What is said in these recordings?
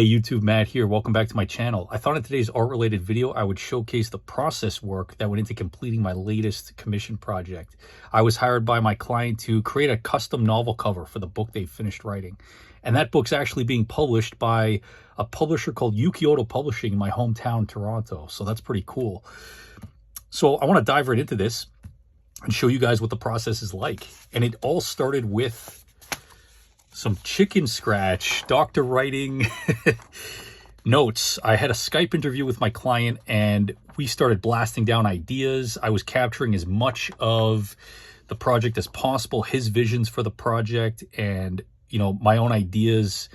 Hey YouTube, Matt here. Welcome back to my channel. I thought in today's art-related video, I would showcase the process work that went into completing my latest commission project. I was hired by my client to create a custom novel cover for the book they finished writing. And that book's actually being published by a publisher called Ukiyo-To Publishing in my hometown, Toronto. So that's pretty cool. So I want to dive right into this and show you guys what the process is like. And it all started with some chicken scratch, doctor writing notes. I had a Skype interview with my client and we started blasting down ideas. I was capturing as much of the project as possible, his visions for the project and, my own ideas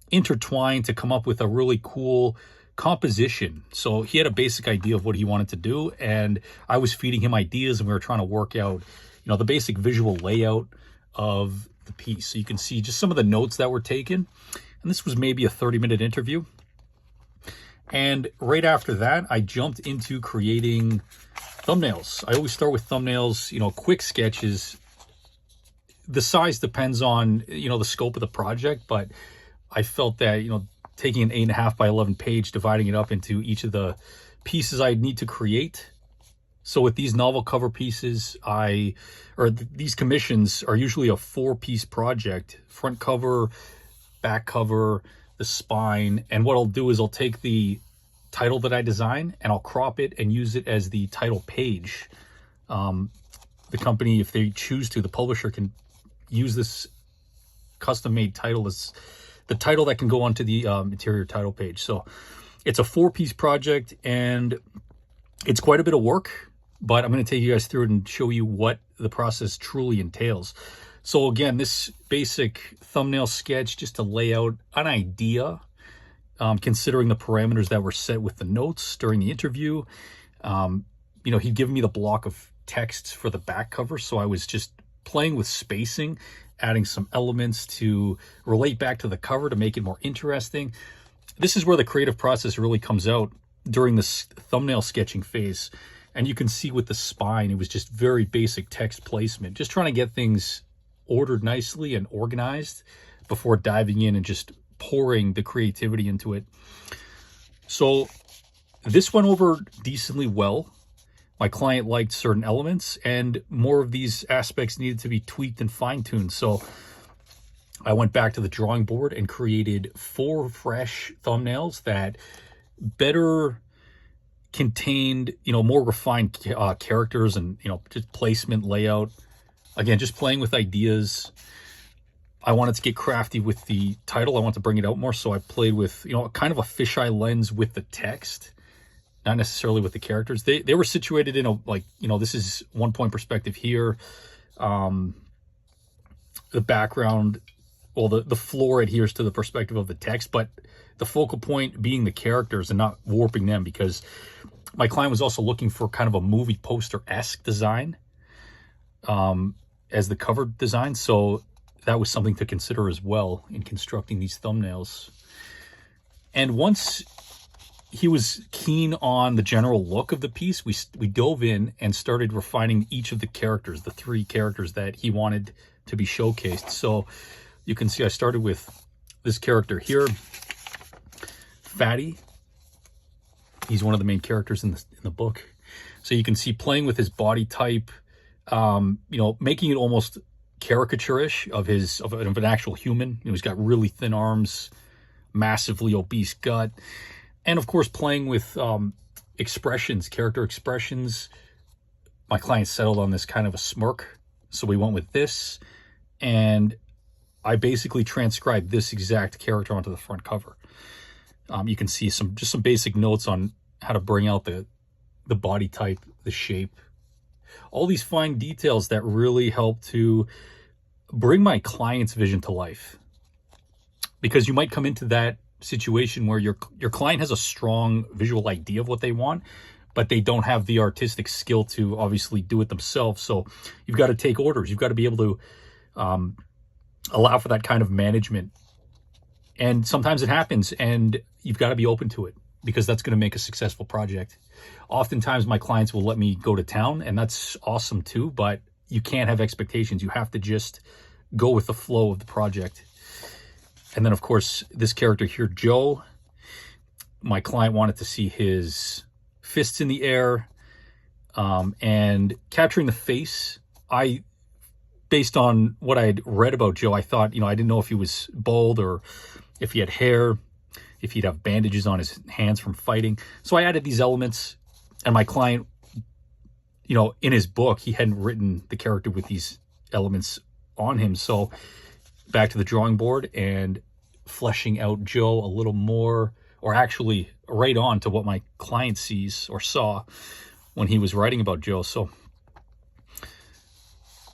intertwined to come up with a really cool composition. So he had a basic idea of what he wanted to do and I was feeding him ideas and we were trying to work out, the basic visual layout of the piece. So you can see just some of the notes that were taken. And this was maybe a 30-minute interview. And right after that, I jumped into creating thumbnails. I always start with thumbnails, quick sketches. The size depends on, the scope of the project, but I felt that, taking an 8.5 by 11 page, dividing it up into each of the pieces I need to create. So with these novel cover pieces, these commissions are usually a 4-piece project: front cover, back cover, the spine. And what I'll do is I'll take the title that I design and I'll crop it and use it as the title page. The company, if they choose to, the publisher can use this custom-made title as the title that can go onto the interior title page. So it's a 4-piece project and it's quite a bit of work, but I'm going to take you guys through it and show you what the process truly entails. So again, this basic thumbnail sketch, just to lay out an idea, considering the parameters that were set with the notes during the interview. He'd given me the block of text for the back cover, so I was just playing with spacing, adding some elements to relate back to the cover to make it more interesting. This is where the creative process really comes out during this thumbnail sketching phase. And you can see with the spine, it was just very basic text placement, just trying to get things ordered nicely and organized before diving in and just pouring the creativity into it. So this went over decently well. My client liked certain elements and more of these aspects needed to be tweaked and fine-tuned. So I went back to the drawing board and created 4 fresh thumbnails that better contained, more refined characters and, just placement, layout. Again, just playing with ideas. I wanted to get crafty with the title. I want to bring it out more. So I played with, kind of a fisheye lens with the text, not necessarily with the characters. They were situated in a, this is 1 point perspective here. The background, well, the floor adheres to the perspective of the text, but the focal point being the characters and not warping them, because my client was also looking for kind of a movie poster-esque design as the cover design. So that was something to consider as well in constructing these thumbnails. And once he was keen on the general look of the piece, we dove in and started refining each of the characters, the 3 characters that he wanted to be showcased. So you can see I started with this character here, Fatty. He's one of the main characters in the book. So you can see playing with his body type, making it almost caricature-ish of an actual human. He's got really thin arms, massively obese gut, and of course playing with expressions, character expressions. My client settled on this kind of a smirk, so we went with this, and I basically transcribed this exact character onto the front cover. You can see some basic notes on how to bring out the body type, the shape, all these fine details that really help to bring my client's vision to life. Because you might come into that situation where your client has a strong visual idea of what they want, but they don't have the artistic skill to obviously do it themselves. So you've got to take orders. You've got to be able to allow for that kind of management. And sometimes it happens and you've got to be open to it, because that's going to make a successful project. Oftentimes my clients will let me go to town, and that's awesome too, but you can't have expectations. You have to just go with the flow of the project. And then, of course, this character here, Joe, my client wanted to see his fists in the air, and capturing the face. Based on what I had read about Joe, I thought, I didn't know if he was bald or if he had hair, if he'd have bandages on his hands from fighting. So I added these elements, and my client, in his book, he hadn't written the character with these elements on him. So back to the drawing board and fleshing out Joe a little more, or actually right on to what my client sees or saw when he was writing about Joe. So,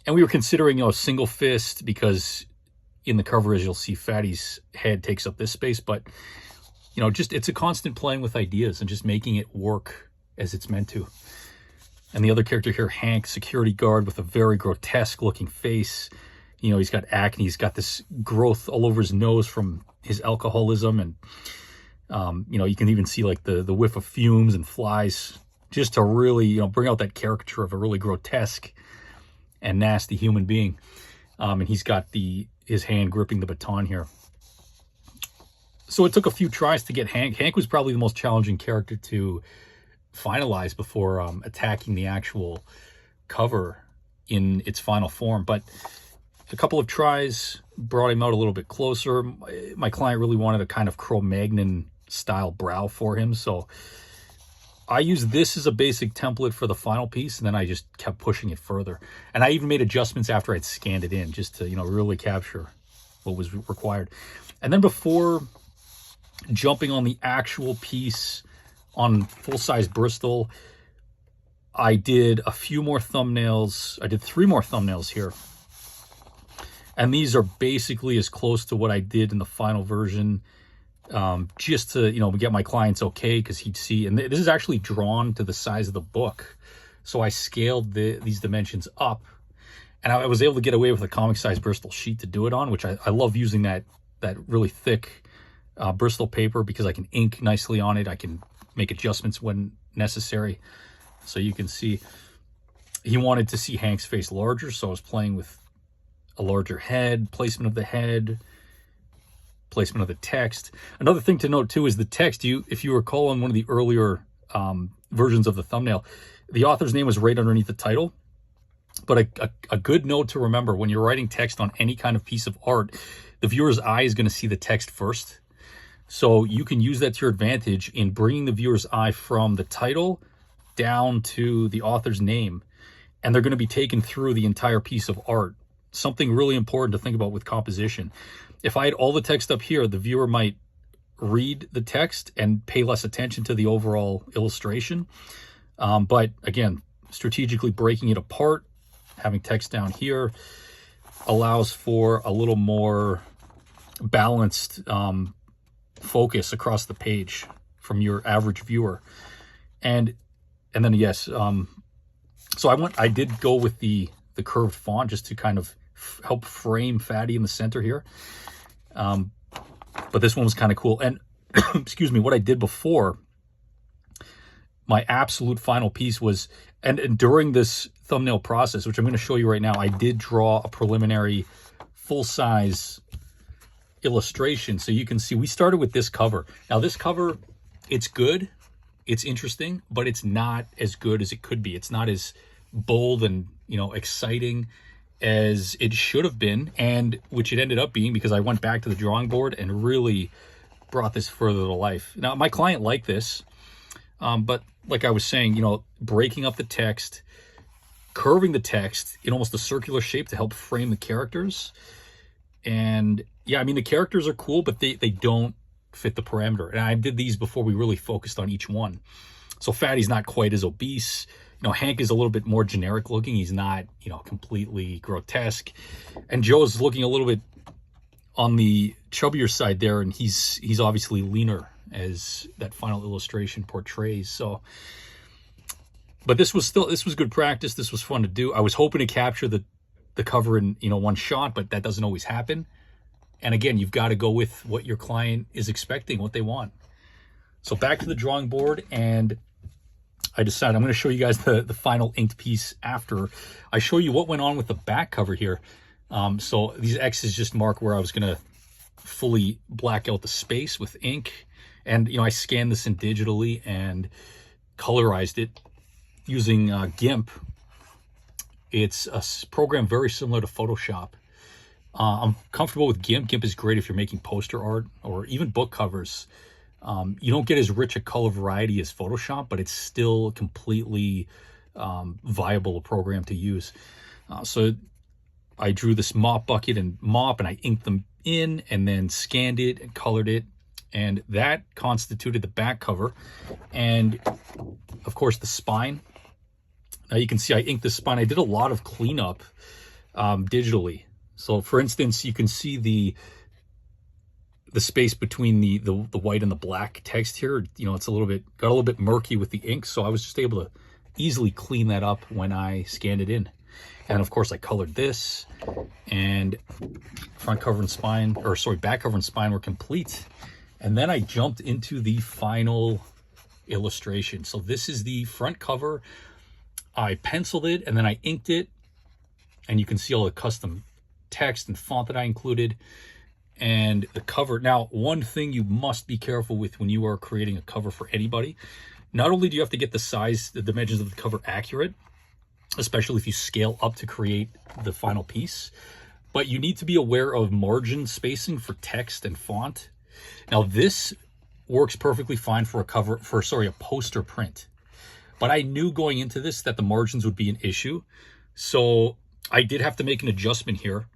and we were considering, a single fist, because in the cover, as you'll see, Fatty's head takes up this space. But, it's a constant playing with ideas and just making it work as it's meant to. And the other character here, Hank, security guard with a very grotesque looking face. He's got acne. He's got this growth all over his nose from his alcoholism. And, you can even see like the whiff of fumes and flies, just to really, bring out that caricature of a really grotesque and nasty human being. And he's got his hand gripping the baton here. So it took a few tries to get Hank. Hank was probably the most challenging character to finalize before attacking the actual cover in its final form. But a couple of tries brought him out a little bit closer. My client really wanted a kind of Cro-Magnon style brow for him. So I used this as a basic template for the final piece, and then I just kept pushing it further. And I even made adjustments after I'd scanned it in, just to, really capture what was required. And then before jumping on the actual piece on full-size Bristol, I did a few more thumbnails. I did 3 more thumbnails here. And these are basically as close to what I did in the final version, just to, get my clients okay, because he'd see. And this is actually drawn to the size of the book. So I scaled these dimensions up. And I was able to get away with a comic-size Bristol sheet to do it on, which I love using that really thick Bristol paper, because I can ink nicely on it. I can make adjustments when necessary. So you can see he wanted to see Hank's face larger, so I was playing with a larger head, placement of the head, placement of the text. Another thing to note too is the text. If you recall on one of the earlier versions of the thumbnail, the author's name was right underneath the title. But a good note to remember when you're writing text on any kind of piece of art, the viewer's eye is going to see the text first. So you can use that to your advantage in bringing the viewer's eye from the title down to the author's name. And they're going to be taken through the entire piece of art. Something really important to think about with composition. If I had all the text up here, the viewer might read the text and pay less attention to the overall illustration. But again, strategically breaking it apart, having text down here, allows for a little more balanced focus across the page from your average viewer. And then yes, so I did go with the curved font just to kind of help frame Fatty in the center here. But this one was kind of cool. And excuse me, what I did before, my absolute final piece was, and during this thumbnail process, which I'm going to show you right now, I did draw a preliminary full-size illustration. So you can see we started with this cover. Now this cover, it's good, it's interesting, but it's not as good as it could be. It's not as bold and exciting as it should have been, and which it ended up being, because I went back to the drawing board and really brought this further to life. Now my client liked this, but like I was saying, breaking up the text, curving the text in almost a circular shape to help frame the characters. And yeah, I mean, the characters are cool, but they don't fit the parameter. And I did these before we really focused on each one. So Fatty's not quite as obese. Hank is a little bit more generic looking. He's not, completely grotesque. And Joe's looking a little bit on the chubbier side there, and he's obviously leaner, as that final illustration portrays. So, but this was good practice. This was fun to do. I was hoping to capture the cover in, one shot, but that doesn't always happen. And again, you've got to go with what your client is expecting, what they want. So back to the drawing board, and I decided I'm going to show you guys the final inked piece after I show you what went on with the back cover here. So these X's just mark where I was going to fully black out the space with ink, And, you know, I scanned this in digitally and colorized it using GIMP. It's a program very similar to Photoshop. I'm comfortable with GIMP. GIMP is great if you're making poster art or even book covers. You don't get as rich a color variety as Photoshop, but it's still completely viable a program to use. So I drew this mop bucket and mop, and I inked them in and then scanned it and colored it. And that constituted the back cover. And of course the spine. Now you can see I inked the spine. I did a lot of cleanup digitally. So for instance, you can see the space between the white and the black text here. You know, it's got a little bit murky with the ink. So I was just able to easily clean that up when I scanned it in. And of course I colored this, and back cover and spine were complete. And then I jumped into the final illustration. So this is the front cover. I penciled it and then I inked it, and you can see all the custom text and font that I included. And the cover. Now, one thing you must be careful with when you are creating a cover for anybody, not only do you have to get the dimensions of the cover accurate, especially if you scale up to create the final piece, but you need to be aware of margin spacing for text and font. Now, this works perfectly fine for a poster print. But I knew going into this that the margins would be an issue. So I did have to make an adjustment here.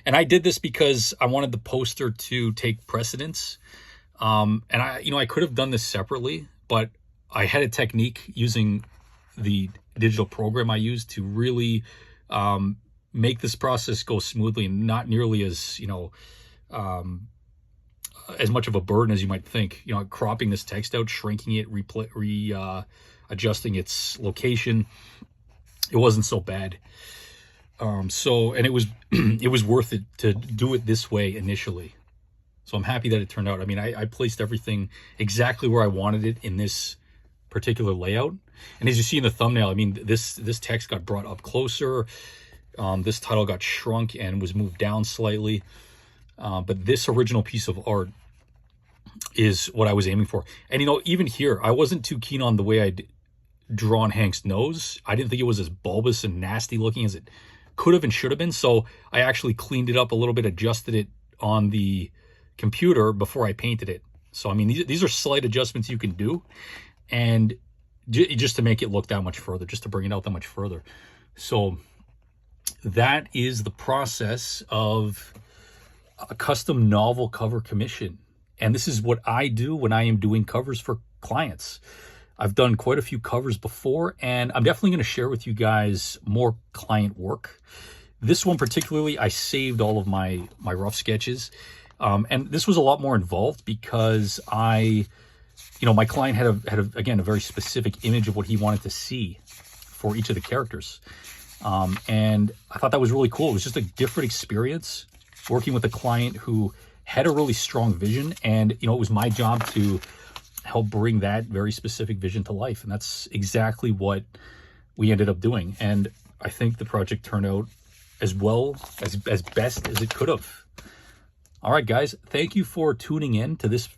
And I did this because I wanted the poster to take precedence. And I could have done this separately, but I had a technique using the digital program I used to really make this process go smoothly and not nearly as, as much of a burden as you might think. You know, cropping this text out, shrinking it, adjusting its location, it wasn't so bad. And it was it was worth it to do it this way initially. So I'm happy that it turned out. I mean, I placed everything exactly where I wanted it in this particular layout. And as you see in the thumbnail, I mean, this text got brought up closer. This title got shrunk and was moved down slightly. But this original piece of art is what I was aiming for. And, even here, I wasn't too keen on the way I'd drawn Hank's nose. I didn't think it was as bulbous and nasty looking as it could have and should have been. So I actually cleaned it up a little bit, adjusted it on the computer before I painted it. So, I mean, these are slight adjustments you can do, and just to make it look that much further, just to bring it out that much further. So that is the process of a custom novel cover commission. And this is what I do when I am doing covers for clients. I've done quite a few covers before, and I'm definitely going to share with you guys more client work. This one particularly, I saved all of my rough sketches. And this was a lot more involved because my client had a very specific image of what he wanted to see for each of the characters. And I thought that was really cool. It was just a different experience working with a client who had a really strong vision, and it was my job to help bring that very specific vision to life. And that's exactly what we ended up doing. And I think the project turned out as well as best as it could have. All right, guys, thank you for tuning in to this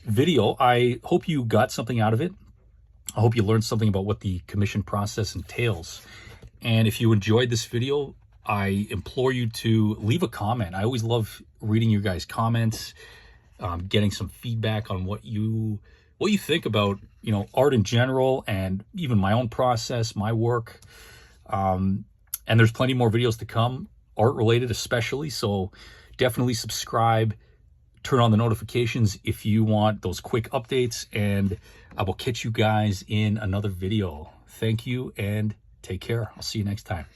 video. I hope you got something out of it. I hope you learned something about what the commission process entails. And if you enjoyed this video, I implore you to leave a comment. I always love reading your guys' comments, getting some feedback on what you think about, art in general, and even my own process, my work. And there's plenty more videos to come, art related especially. So definitely subscribe, turn on the notifications if you want those quick updates, and I will catch you guys in another video. Thank you and take care. I'll see you next time.